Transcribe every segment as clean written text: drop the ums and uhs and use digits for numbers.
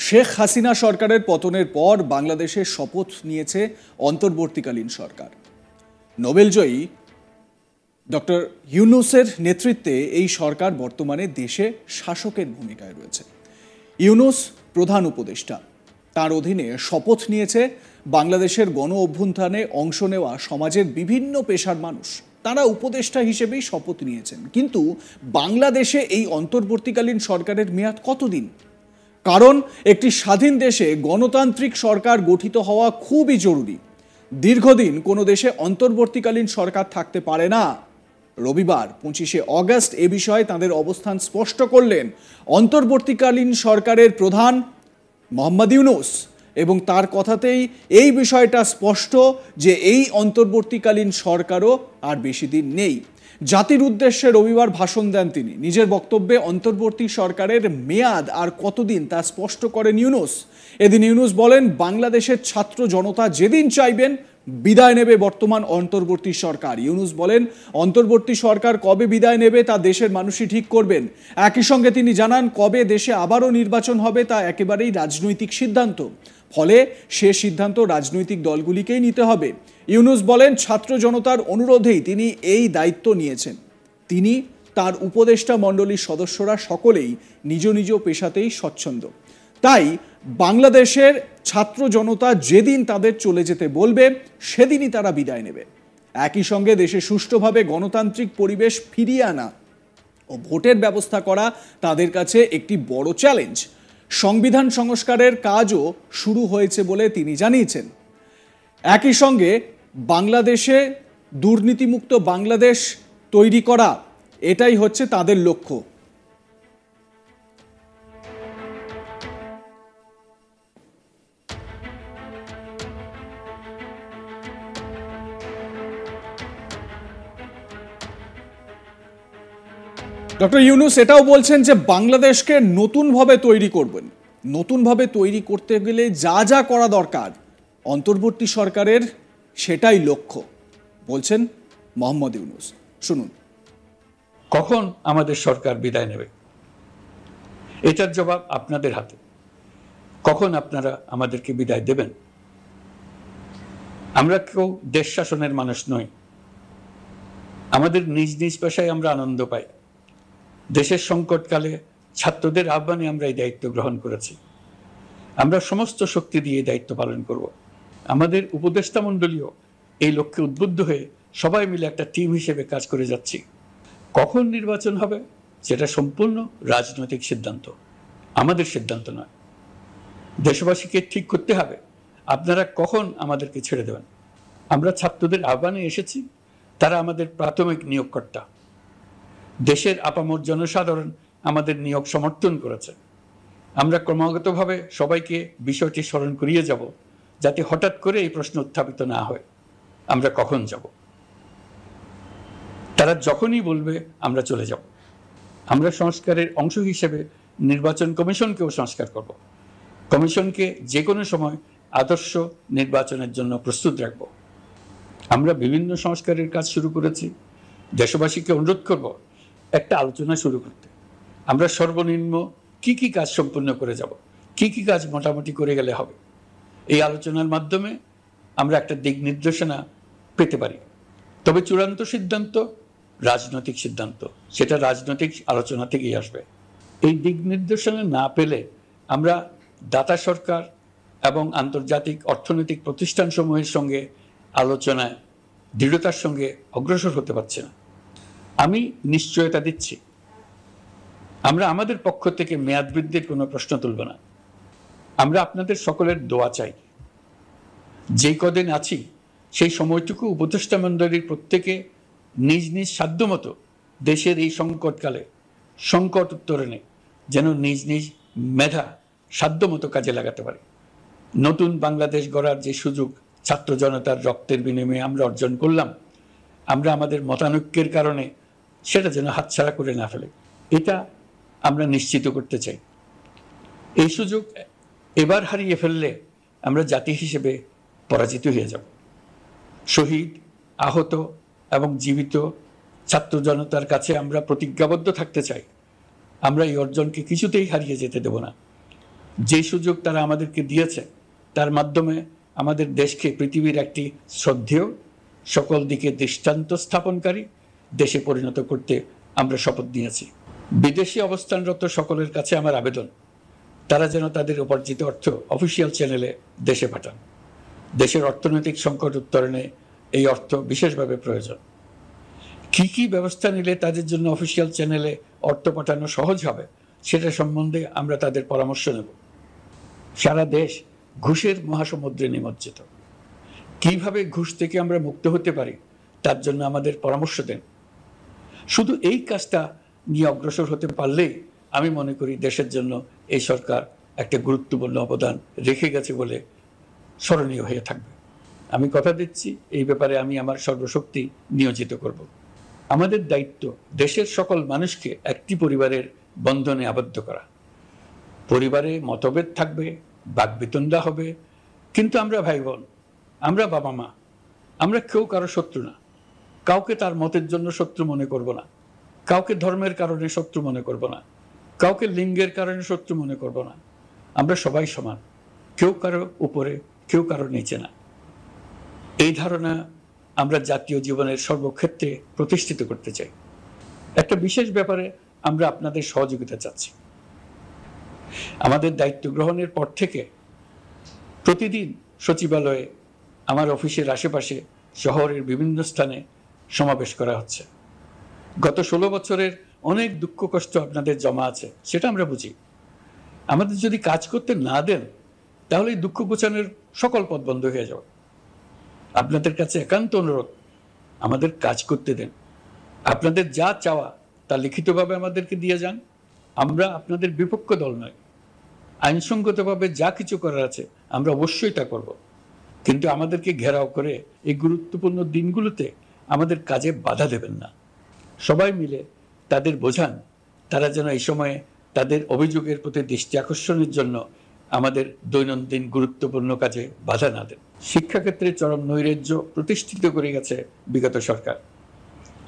শেখ হাসিনা সরকারের পতনের পর বাংলাদেশে শপথ নিয়েছে অন্তর্বর্তীকালীন সরকার। নোবেলজয়ী ডক্টর ইউনূসের নেতৃত্বে এই সরকার বর্তমানে দেশে শাসকের ভূমিকায় রয়েছে। ইউনূস প্রধান উপদেষ্টা, তার অধীনে শপথ নিয়েছে বাংলাদেশের গণ অভ্যুত্থানে অংশ নেওয়া সমাজের বিভিন্ন পেশার মানুষ। তারা উপদেষ্টা হিসেবেই শপথ নিয়েছেন। কিন্তু বাংলাদেশে এই অন্তর্বর্তীকালীন সরকারের মেয়াদ কতদিন? কারণ একটি স্বাধীন দেশে গণতান্ত্রিক সরকার গঠিত হওয়া খুবই জরুরি। দীর্ঘদিন কোনো দেশে অন্তর্বর্তীকালীন সরকার থাকতে পারে না। রবিবার 25শে অগস্ট এ বিষয়ে তাদের অবস্থান স্পষ্ট করলেন অন্তর্বর্তীকালীন সরকারের প্রধান মোহাম্মদ ইউনূস, এবং তার কথাতেই এই বিষয়টা স্পষ্ট যে এই অন্তর্বর্তীকালীন সরকারও আর বেশি দিন নেই। জাতির উদ্দেশ্যে রবিবার ভাষণ দেন তিনি। নিজের বক্তব্যে অন্তর্বর্তী সরকারের মেয়াদ আর কতদিন তা স্পষ্ট করেন ইউনূস। এদিন ইউনূস বলেন, বাংলাদেশের ছাত্র জনতা যেদিন চাইবেন বিদায় নেবে বর্তমান অন্তর্বর্তী সরকার। ইউনূস বলেন, অন্তর্বর্তী সরকার কবে বিদায় নেবে তা দেশের মানুষই ঠিক করবেন। একই সঙ্গে তিনি জানান, কবে দেশে আবারও নির্বাচন হবে তা একেবারেই রাজনৈতিক সিদ্ধান্ত, ফলে সে সিদ্ধান্ত রাজনৈতিক দলগুলিকেই নিতে হবে। ইউনূস বলেন, ছাত্র জনতার অনুরোধেই তিনি এই দায়িত্ব নিয়েছেন। তিনি, তার উপদেষ্টা মণ্ডলীর সদস্যরা সকলেই নিজ নিজ পেশাতেই স্বচ্ছন্দ। তাই বাংলাদেশের ছাত্র জনতা যেদিন তাদের চলে যেতে বলবে সেদিনই তারা বিদায় নেবে। একই সঙ্গে দেশে সুষ্ঠুভাবে গণতান্ত্রিক পরিবেশ ফিরিয়ে আনা ও ভোটের ব্যবস্থা করা তাদের কাছে একটি বড় চ্যালেঞ্জ। সংবিধান সংস্কারের কাজও শুরু হয়েছে বলে তিনি জানিয়েছেন। একই সঙ্গে বাংলাদেশে দুর্নীতিমুক্ত বাংলাদেশ তৈরি করা, এটাই হচ্ছে তাদের লক্ষ্য। ডক্টর ইউনূস এটাও বলছেন যে বাংলাদেশকে নতুনভাবে তৈরি করবেন। নতুনভাবে তৈরি করতে গেলে যা যা করা দরকার অন্তর্বর্তী সরকারের সেটাই লক্ষ্য, বলছেন মোহাম্মদ ইউনূস। শুনুন। কখন আমাদের সরকার বিদায় নেবে এটার জবাব আপনাদের হাতে। কখন আপনারা আমাদেরকে বিদায় দেবেন? আমরা কেউ দেশ শাসনের মানুষ নই। আমাদের নিজ নিজ পেশায় আমরা আনন্দ পাই। দেশের সংকটকালে ছাত্রদের আহ্বানে আমরা এই দায়িত্ব গ্রহণ করেছি। আমরা সমস্ত শক্তি দিয়ে এই দায়িত্ব পালন করব। আমাদের উপদেষ্টা মণ্ডলীও এই লক্ষ্যে উদ্বুদ্ধ হয়ে সবাই মিলে একটা টিম হিসেবে কাজ করে যাচ্ছি। কখন নির্বাচন হবে সেটা সম্পূর্ণ রাজনৈতিক সিদ্ধান্ত, আমাদের সিদ্ধান্ত নয়। দেশবাসীকে ঠিক করতে হবে আপনারা কখন আমাদেরকে ছেড়ে দেবেন। আমরা ছাত্রদের আহ্বানে এসেছি, তারা আমাদের প্রাথমিক নিয়োগকর্তা। দেশের আপামর জনসাধারণ আমাদের নিয়োগ সমর্থন করেছে। আমরা ক্রমাগতভাবে সবাইকে বিষয়টি স্মরণ করিয়ে যাব, যাতে হঠাৎ করে এই প্রশ্ন উত্থাপিত না হয় আমরা কখন যাব। তারা যখনই বলবে আমরা চলে যাব। আমরা সংস্কারের অংশ হিসেবে নির্বাচন কমিশনকেও সংস্কার করব। কমিশনকে যে কোনো সময় আদর্শ নির্বাচনের জন্য প্রস্তুত রাখব। আমরা বিভিন্ন সংস্কারের কাজ শুরু করেছি। দেশবাসীকে অনুরোধ করব একটা আলোচনা শুরু করতে। আমরা সর্বনিম্ন কি কি কাজ সম্পূর্ণ করে যাব, কি কি কাজ মোটামুটি করে গেলে হবে। এই আলোচনার মাধ্যমে আমরা একটা দিক নির্দেশনা পেতে পারি। তবে চূড়ান্ত সিদ্ধান্ত রাজনৈতিক সিদ্ধান্ত, সেটা রাজনৈতিক আলোচনা থেকেই আসবে। এই দিক নির্দেশনা না পেলে আমরা দাতা সরকার এবং আন্তর্জাতিক অর্থনৈতিক প্রতিষ্ঠানসমূহের সঙ্গে আলোচনায় দৃঢ়তার সঙ্গে অগ্রসর হতে পারছি না। আমি নিশ্চয়তা দিচ্ছি, আমরা আমাদের পক্ষ থেকে মেয়াদ বৃদ্ধির কোনো প্রশ্ন তুলব না। আমরা আপনাদের সকলের দোয়া চাই। যেই কদিন আছি সেই সময়টুকু উপদেষ্টা মণ্ডলীর প্রত্যেকে নিজ নিজ সাধ্যমতো দেশের এই সংকটকালে সংকট উত্তরণে যেন নিজ নিজ মেধা সাধ্যমতো কাজে লাগাতে পারে। নতুন বাংলাদেশ গড়ার যে সুযোগ ছাত্র জনতার রক্তের বিনিময়ে আমরা অর্জন করলাম, আমরা আমাদের মতানৈক্যের কারণে সেটা যেন হাতছাড়া করে না ফেলে, এটা আমরা নিশ্চিত করতে চাই। এই সুযোগ এবার হারিয়ে ফেললে আমরা জাতি হিসেবে পরাজিত হয়ে যাব। শহীদ, আহত এবং জীবিত ছাত্র জনতার কাছে আমরা প্রতিজ্ঞাবদ্ধ থাকতে চাই। আমরা এই অর্জনকে কিছুতেই হারিয়ে যেতে দেব না। যে সুযোগ তারা আমাদেরকে দিয়েছে তার মাধ্যমে আমাদের দেশকে পৃথিবীর একটি শ্রদ্ধেয়, সকল দিকে দৃষ্টান্ত স্থাপনকারী দেশে পরিণত করতে আমরা শপথ নিয়েছি। বিদেশি অবস্থানরত সকলের কাছে আমার আবেদন, তারা যেন তাদের উপার্জিত অর্থ অফিসিয়াল চ্যানেলে দেশে পাঠান। দেশের অর্থনৈতিক সংকট উত্তরণে এই অর্থ বিশেষভাবে প্রয়োজন। কি কি ব্যবস্থা নিলে তাদের জন্য অফিসিয়াল চ্যানেলে অর্থ পাঠানো সহজ হবে সেটা সম্বন্ধে আমরা তাদের পরামর্শ নেব। সারা দেশ ঘুষের মহাসমুদ্রে নিমজ্জিত। কিভাবে ঘুষ থেকে আমরা মুক্ত হতে পারি তার জন্য আমাদের পরামর্শ দেন। শুধু এই কাজটা নিয়ে অগ্রসর হতে পারলেই আমি মনে করি দেশের জন্য এই সরকার একটা গুরুত্বপূর্ণ অবদান রেখে গেছে বলে স্মরণীয় হয়ে থাকবে। আমি কথা দিচ্ছি, এই ব্যাপারে আমি আমার সর্বশক্তি নিয়োজিত করব। আমাদের দায়িত্ব দেশের সকল মানুষকে একটি পরিবারের বন্ধনে আবদ্ধ করা। পরিবারে মতভেদ থাকবে, বাকবিতণ্ডা হবে, কিন্তু আমরা ভাই বোন, আমরা বাবা মা, আমরা কেউ কারো শত্রু না। কাউকে তার মতের জন্য শত্রু মনে করব না, কাউকে ধর্মের কারণে শত্রু মনে করব না, কাউকে লিঙ্গের কারণে শত্রু মনে করব না। আমরা সবাই সমান, কেউ কারো উপরে, কেউ কারো নিচে না। এই ধারণা আমরা জাতীয় জীবনের সর্বক্ষেত্রে প্রতিষ্ঠিত করতে চাই। একটা বিশেষ ব্যাপারে আমরা আপনাদের সহযোগিতা চাচ্ছি। আমাদের দায়িত্ব গ্রহণের পর থেকে প্রতিদিন সচিবালয়ে, আমার অফিসের আশেপাশে, শহরের বিভিন্ন স্থানে সমাবেশ করা হচ্ছে। গত 16 বছরের অনেক দুঃখ কষ্ট আপনাদের জমা আছে, সেটা আমরা বুঝি। আমাদের যদি কাজ করতে না দেন তাহলে এই দুঃখ ঘোচানোর সকল পথ বন্ধ হয়ে যাবে। আপনাদের কাছে একান্ত অনুরোধ, আমাদের কাজ করতে দেন। আপনাদের যা চাওয়া তা লিখিতভাবে আমাদেরকে দিয়ে যান। আমরা আপনাদের বিপক্ষ দল নয়। আইনসঙ্গতভাবে যা কিছু করার আছে আমরা অবশ্যই তা করব, কিন্তু আমাদেরকে ঘেরাও করে এই গুরুত্বপূর্ণ দিনগুলোতে আমাদের কাজে বাধা দেবেন না। সবাই মিলে তাদের বোঝান তারা যেন এই সময়ে তাদের অভিযোগের প্রতি দৃষ্টি আকর্ষণের জন্য আমাদের দৈনন্দিন গুরুত্বপূর্ণ কাজে বাধা না দেন। শিক্ষাক্ষেত্রে চরম নৈরাজ্য প্রতিষ্ঠিত করে গেছে বিগত সরকার।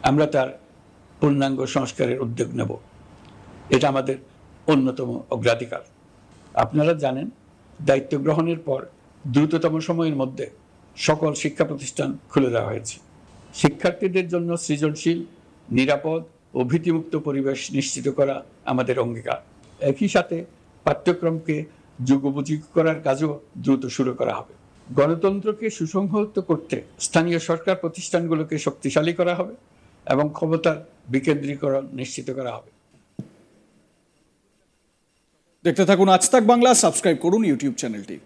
আমরা তার পূর্ণাঙ্গ সংস্কারের উদ্যোগ নেব, এটা আমাদের অন্যতম অগ্রাধিকার। আপনারা জানেন, দায়িত্ব গ্রহণের পর দ্রুততম সময়ের মধ্যে সকল শিক্ষা প্রতিষ্ঠান খুলে দেওয়া হয়েছে। শিক্ষার্থীদের জন্য সৃজনশীল, নিরাপদ ও ভীতিমুক্ত পরিবেশ নিশ্চিত করা আমাদের অঙ্গীকার। একই সাথে পাঠ্যক্রমকে যুগোপযোগী করার কাজও দ্রুত শুরু করা হবে। গণতন্ত্রকে সুসংহত করতে স্থানীয় সরকার প্রতিষ্ঠানগুলোকে শক্তিশালী করা হবে এবং ক্ষমতার বিকেন্দ্রীকরণ নিশ্চিত করা হবে। দেখতে থাকুন আজ তাক বাংলা, সাবস্ক্রাইব করুন ইউটিউব চ্যানেলটি।